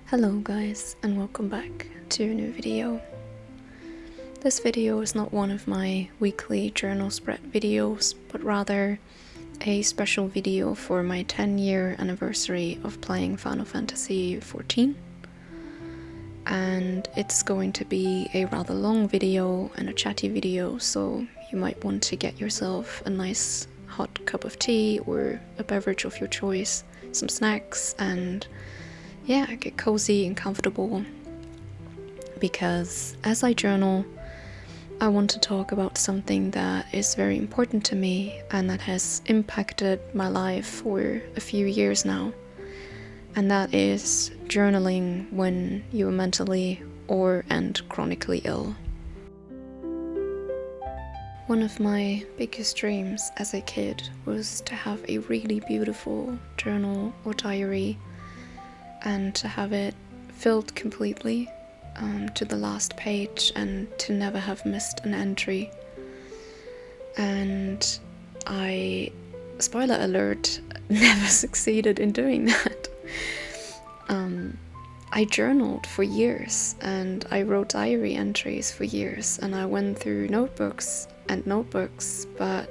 Hello guys, and welcome back to a new video. This video is not one of my weekly journal spread videos, but rather a special video for my 10-year anniversary of playing Final Fantasy XIV. And it's going to be a rather long video and a chatty video, so you might want to get yourself a nice hot cup of tea or a beverage of your choice, some snacks, and yeah, get cozy and comfortable, because as I journal, I want to talk about something that is very important to me and that has impacted my life for a few years now, and that is journaling when you are mentally and chronically ill. One of my biggest dreams as a kid was to have a really beautiful journal or diary and to have it filled completely to the last page and to never have missed an entry. And spoiler alert, never succeeded in doing that. I journaled for years and I wrote diary entries for years, and I went through notebooks and notebooks, but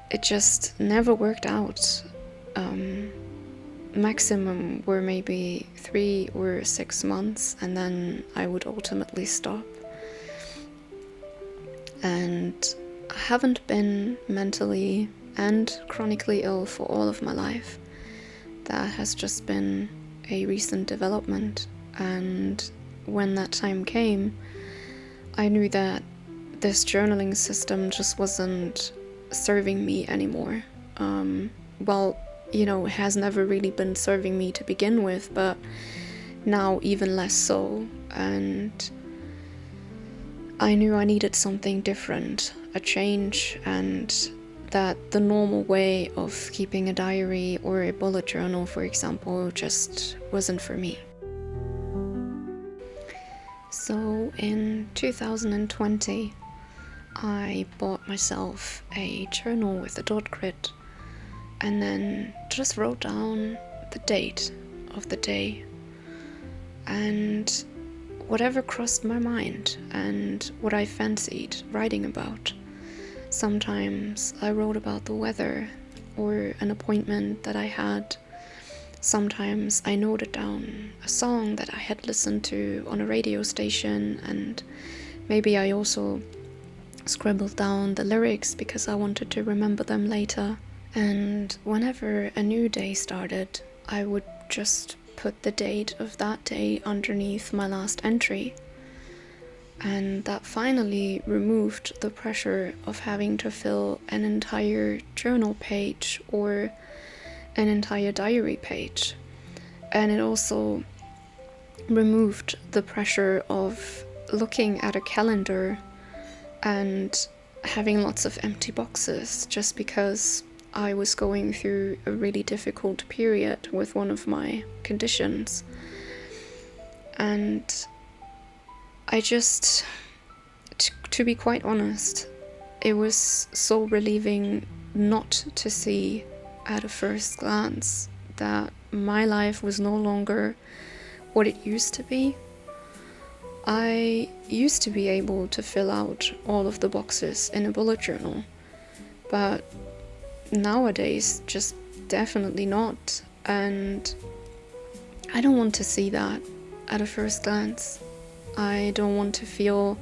it just never worked out. Maximum were maybe 3 or 6 months, and then I would ultimately stop. And I haven't been mentally and chronically ill for all of my life. That has just been a recent development, and when that time came, I knew that this journaling system just wasn't serving me anymore. It has never really been serving me to begin with, but now even less so. And I knew I needed something different, a change, and that the normal way of keeping a diary or a bullet journal, for example, just wasn't for me. So in 2020, I bought myself a journal with a dot grid, and then just wrote down the date of the day and whatever crossed my mind and what I fancied writing about. Sometimes I wrote about the weather or an appointment that I had. Sometimes I noted down a song that I had listened to on a radio station, and maybe I also scribbled down the lyrics because I wanted to remember them later. And whenever a new day started, I would just put the date of that day underneath my last entry. And that finally removed the pressure of having to fill an entire journal page or an entire diary page. And it also removed the pressure of looking at a calendar and having lots of empty boxes just because I was going through a really difficult period with one of my conditions. And I just, to be quite honest, it was so relieving not to see at a first glance that my life was no longer what it used to be. I used to be able to fill out all of the boxes in a bullet journal, but nowadays just definitely not. And I don't want to see that at a first glance. I don't want to feel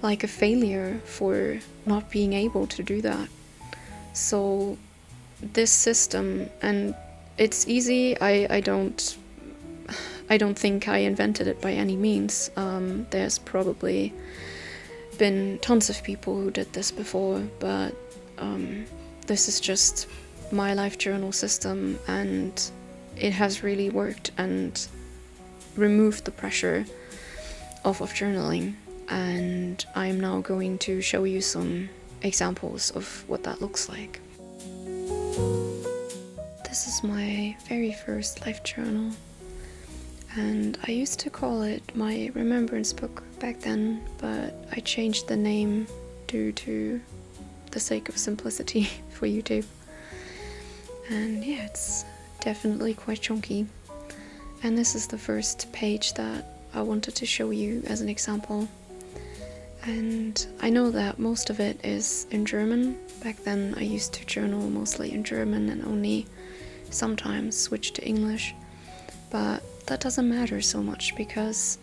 like a failure for not being able to do that. So this system, and it's easy, I don't think I invented it by any means. There's probably been tons of people who did this before, but this is just my life journal system, and it has really worked and removed the pressure of journaling. And I'm now going to show you some examples of what that looks like. This is my very first life journal, and I used to call it my remembrance book back then, but I changed the name due to the sake of simplicity for YouTube. And yeah, it's definitely quite chunky. And this is the first page that I wanted to show you as an example. And I know that most of it is in German. Back then I used to journal mostly in German and only sometimes switch to English. But that doesn't matter so much, because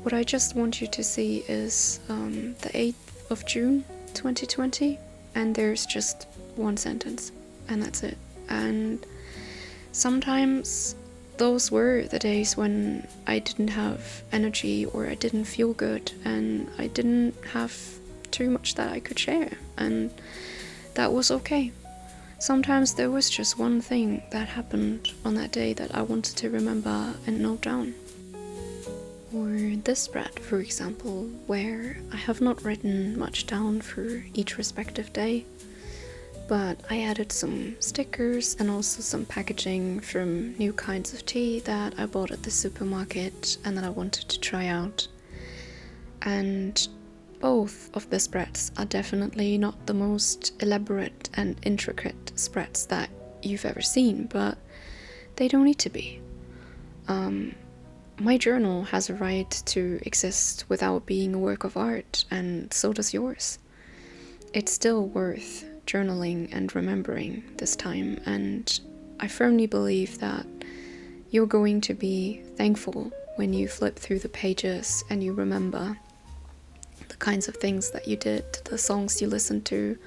what I just want you to see is the 8th of June 2020, and there's just one sentence, and that's it. And sometimes those were the days when I didn't have energy, or I didn't feel good, and I didn't have too much that I could share, and that was okay. Sometimes there was just one thing that happened on that day that I wanted to remember and note down. Or this spread, for example, where I have not written much down for each respective day, but I added some stickers and also some packaging from new kinds of tea that I bought at the supermarket and that I wanted to try out. And both of the spreads are definitely not the most elaborate and intricate spreads that you've ever seen, but they don't need to be. My journal has a right to exist without being a work of art, and so does yours. It's still worth journaling and remembering this time, and I firmly believe that you're going to be thankful when you flip through the pages and you remember the kinds of things that you did, the songs you listened to,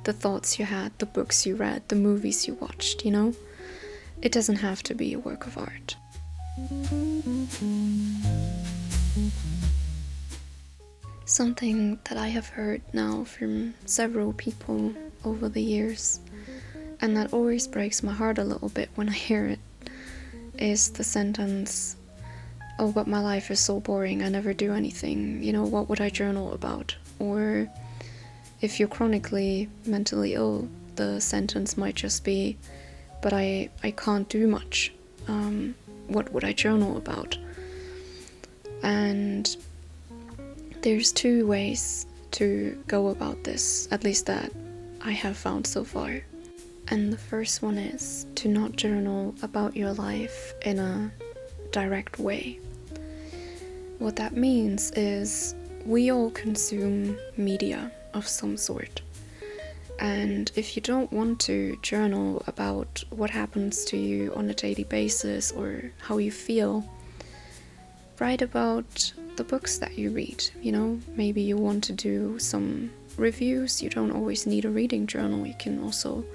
the thoughts you had, the books you read, the movies you watched, you know? It doesn't have to be a work of art. Something that I have heard now from several people over the years, and that always breaks my heart a little bit when I hear it, is the sentence, "Oh, but my life is so boring, I never do anything, you know, what would I journal about?" Or if you're chronically mentally ill, the sentence might just be, "But I can't do much, what would I journal about?" And there's two ways to go about this, at least that I have found so far. And the first one is to not journal about your life in a direct way. What that means is we all consume media of some sort. And if you don't want to journal about what happens to you on a daily basis or how you feel, write about the books that you read, you know? Maybe you want to do some reviews. You don't always need a reading journal. You can also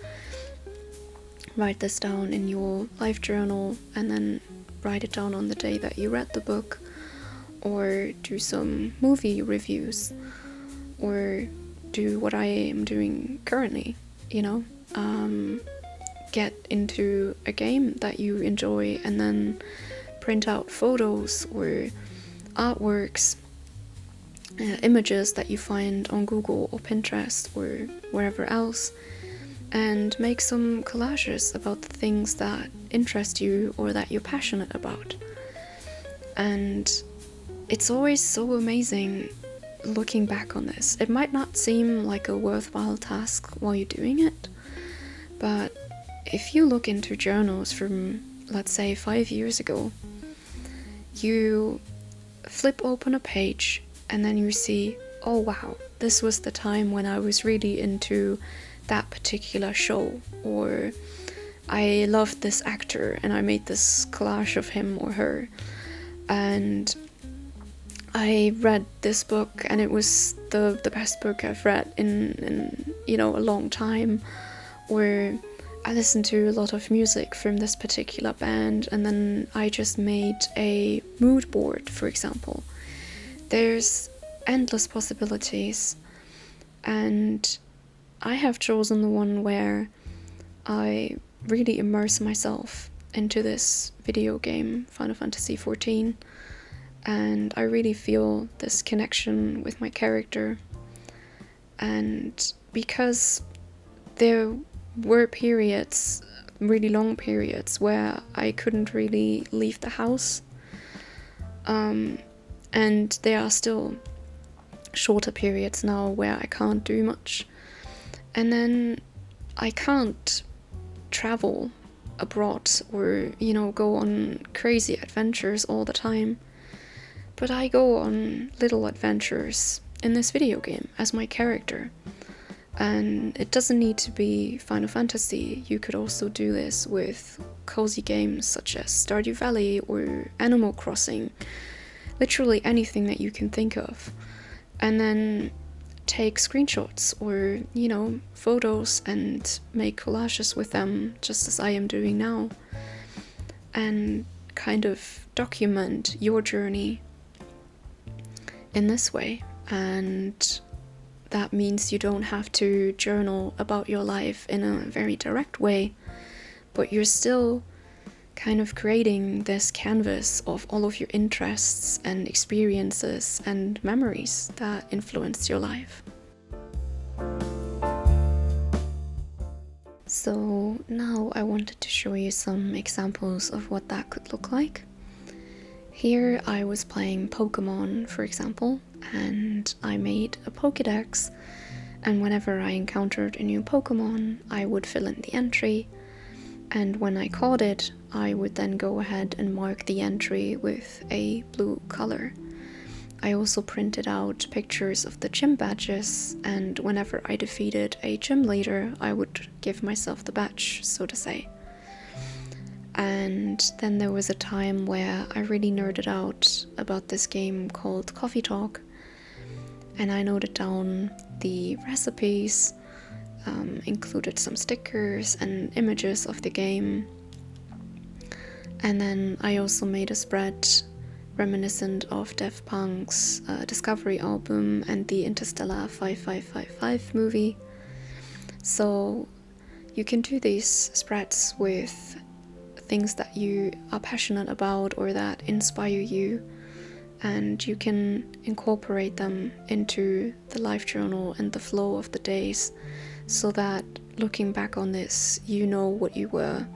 write this down in your life journal and then write it down on the day that you read the book, or do some movie reviews, or do what I am doing currently, you know? Get into a game that you enjoy and then print out photos or artworks, images that you find on Google or Pinterest or wherever else, and make some collages about the things that interest you or that you're passionate about. And it's always so amazing looking back on this. It might not seem like a worthwhile task while you're doing it, but if you look into journals from, let's say, 5 years ago, you flip open a page and then you see, oh wow, this was the time when I was really into that particular show, or I loved this actor and I made this collage of him or her, and I read this book and it was the best book I've read in you know, a long time, or I listened to a lot of music from this particular band and then I just made a mood board, for example. There's endless possibilities, and I have chosen the one where I really immerse myself into this video game, Final Fantasy XIV, and I really feel this connection with my character. And because there were periods, really long periods, where I couldn't really leave the house, and there are still shorter periods now where I can't do much, and then I can't travel abroad or, go on crazy adventures all the time. But I go on little adventures in this video game as my character. And it doesn't need to be Final Fantasy. You could also do this with cozy games such as Stardew Valley or Animal Crossing. Literally anything that you can think of. And then take screenshots or, photos and make collages with them, just as I am doing now. And kind of document your journey in this way. And that means you don't have to journal about your life in a very direct way, but you're still kind of creating this canvas of all of your interests and experiences and memories that influenced your life. So now I wanted to show you some examples of what that could look like. Here I was playing Pokemon, for example, and I made a Pokédex, and whenever I encountered a new Pokemon, I would fill in the entry, and when I caught it, I would then go ahead and mark the entry with a blue color. I also printed out pictures of the gym badges, and whenever I defeated a gym leader, I would give myself the badge, so to say. And then there was a time where I really nerded out about this game called Coffee Talk, and I noted down the recipes, included some stickers and images of the game, and then I also made a spread reminiscent of Daft Punk's Discovery album and the Interstellar 5555 movie. So you can do these spreads with things that you are passionate about or that inspire you, and you can incorporate them into the life journal and the flow of the days, so that looking back on this, you know what you were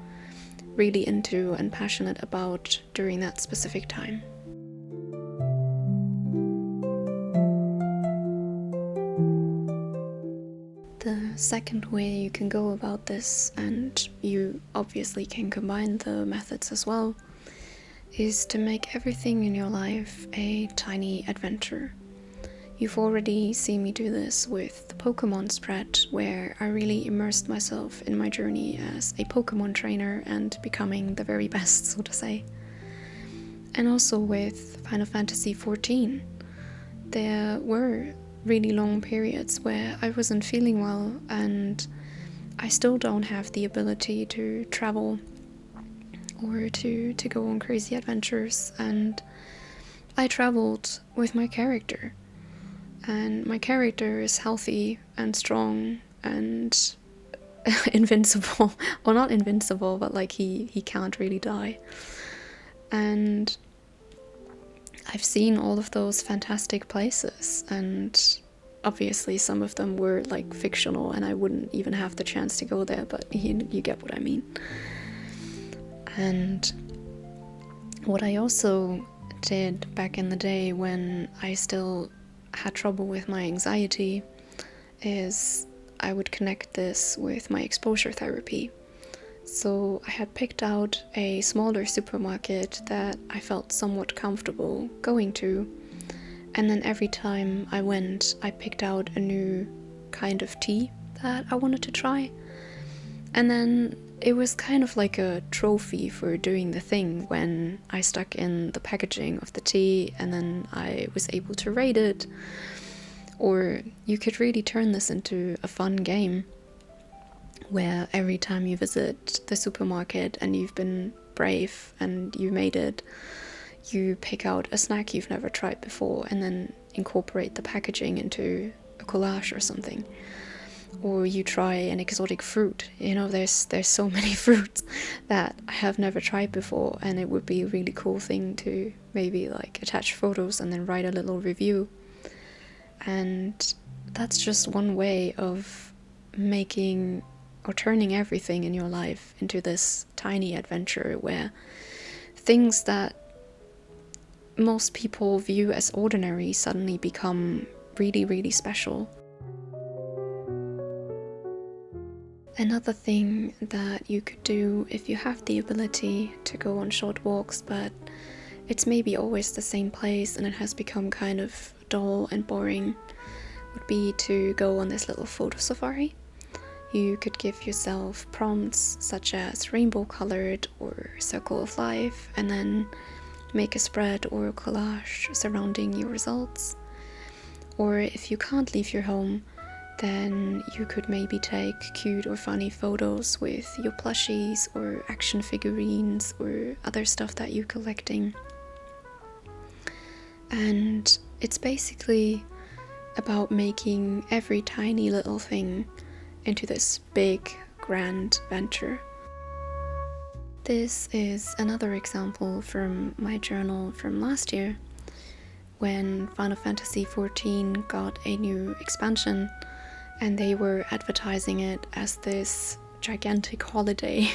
really into and passionate about during that specific time. The second way you can go about this, and you obviously can combine the methods as well, is to make everything in your life a tiny adventure. You've already seen me do this with the Pokemon spread, where I really immersed myself in my journey as a Pokemon trainer and becoming the very best, so to say. And also with Final Fantasy XIV. There were really long periods where I wasn't feeling well, and I still don't have the ability to travel or to go on crazy adventures, and I traveled with my character, and my character is healthy and strong and invincible. Well, not invincible, but like he can't really die. And I've seen all of those fantastic places, and obviously some of them were like fictional and I wouldn't even have the chance to go there, but you get what I mean. And what I also did back in the day when I still had trouble with my anxiety is I would connect this with my exposure therapy. So I had picked out a smaller supermarket that I felt somewhat comfortable going to, and then every time I went, I picked out a new kind of tea that I wanted to try. And then it was kind of like a trophy for doing the thing when I stuck in the packaging of the tea and then I was able to rate it. Or you could really turn this into a fun game where every time you visit the supermarket and you've been brave and you made it, you pick out a snack you've never tried before and then incorporate the packaging into a collage or something. Or you try an exotic fruit. There's so many fruits that I have never tried before, and it would be a really cool thing to maybe like attach photos and then write a little review. And that's just one way of making or turning everything in your life into this tiny adventure where things that most people view as ordinary suddenly become really, really special. Another thing that you could do if you have the ability to go on short walks, but it's maybe always the same place and it has become kind of dull and boring, would be to go on this little photo safari. You could give yourself prompts such as rainbow colored or circle of life, and then make a spread or a collage surrounding your results. Or if you can't leave your home, then you could maybe take cute or funny photos with your plushies or action figurines or other stuff that you're collecting. And it's basically about making every tiny little thing into this big, grand venture. This is another example from my journal from last year, when Final Fantasy XIV got a new expansion and they were advertising it as this gigantic holiday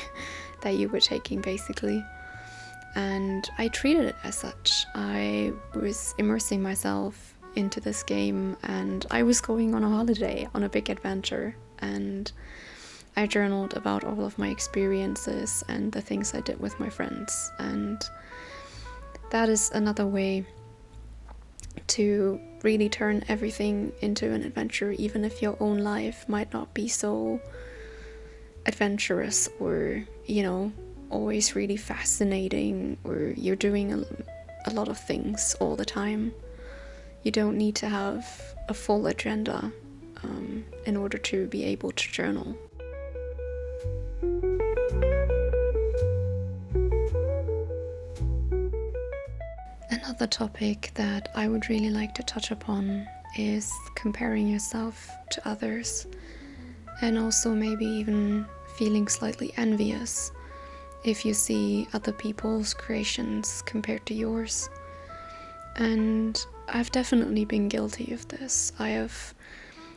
that you were taking, basically. And I treated it as such. I was immersing myself into this game and I was going on a holiday, on a big adventure, and I journaled about all of my experiences and the things I did with my friends. And that is another way to really turn everything into an adventure, even if your own life might not be so adventurous or, always really fascinating, or you're doing a lot of things all the time. You don't need to have a full agenda in order to be able to journal. Another topic that I would really like to touch upon is comparing yourself to others, and also maybe even feeling slightly envious if you see other people's creations compared to yours. And I've definitely been guilty of this. I have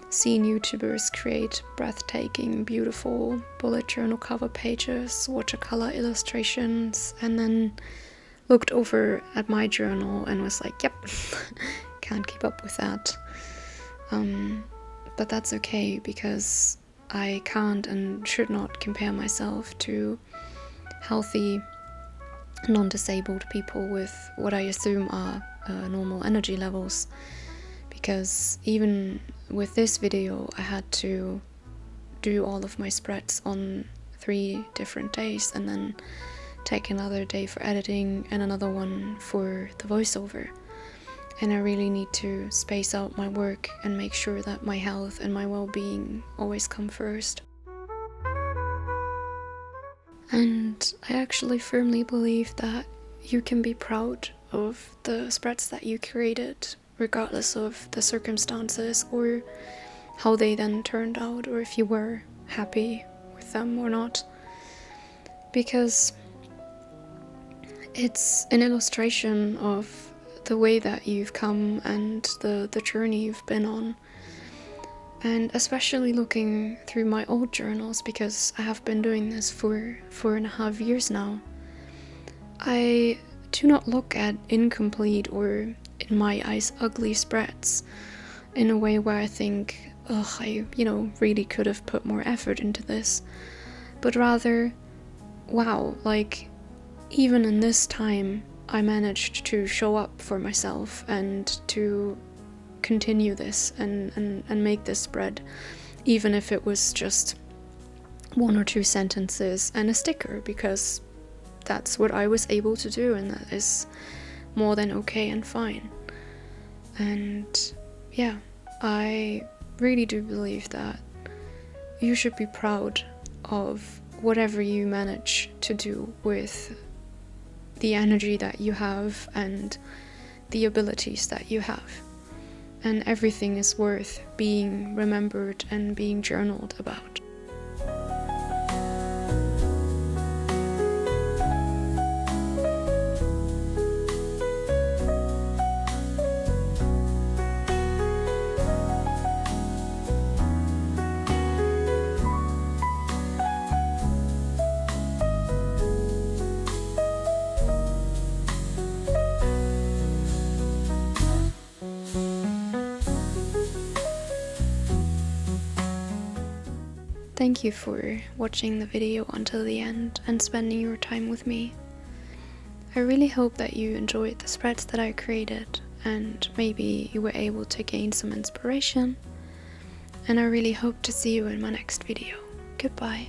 seen YouTubers create breathtaking, beautiful bullet journal cover pages, watercolor illustrations, and then looked over at my journal and was like, yep, can't keep up with that. But that's okay, because I can't and should not compare myself to healthy, non-disabled people with what I assume are normal energy levels. Because even with this video, I had to do all of my spreads on 3 different days and then take another day for editing and another one for the voiceover. And I really need to space out my work and make sure that my health and my well-being always come first. And I actually firmly believe that you can be proud of the spreads that you created, regardless of the circumstances or how they then turned out, or if you were happy with them or not. Because it's an illustration of the way that you've come and the journey you've been on. And especially looking through my old journals, because I have been doing this for 4.5 years now, I do not look at incomplete or, in my eyes, ugly spreads in a way where I think, I really could have put more effort into this. But rather, wow, even in this time, I managed to show up for myself and to continue this and make this spread, even if it was just 1 or 2 sentences and a sticker, because that's what I was able to do, and that is more than okay and fine. And yeah, I really do believe that you should be proud of whatever you manage to do with the energy that you have and the abilities that you have. And everything is worth being remembered and being journaled about. thank you for watching the video until the end and spending your time with me. I really hope that you enjoyed the spreads that I created and maybe you were able to gain some inspiration. And I really hope to see you in my next video. Goodbye.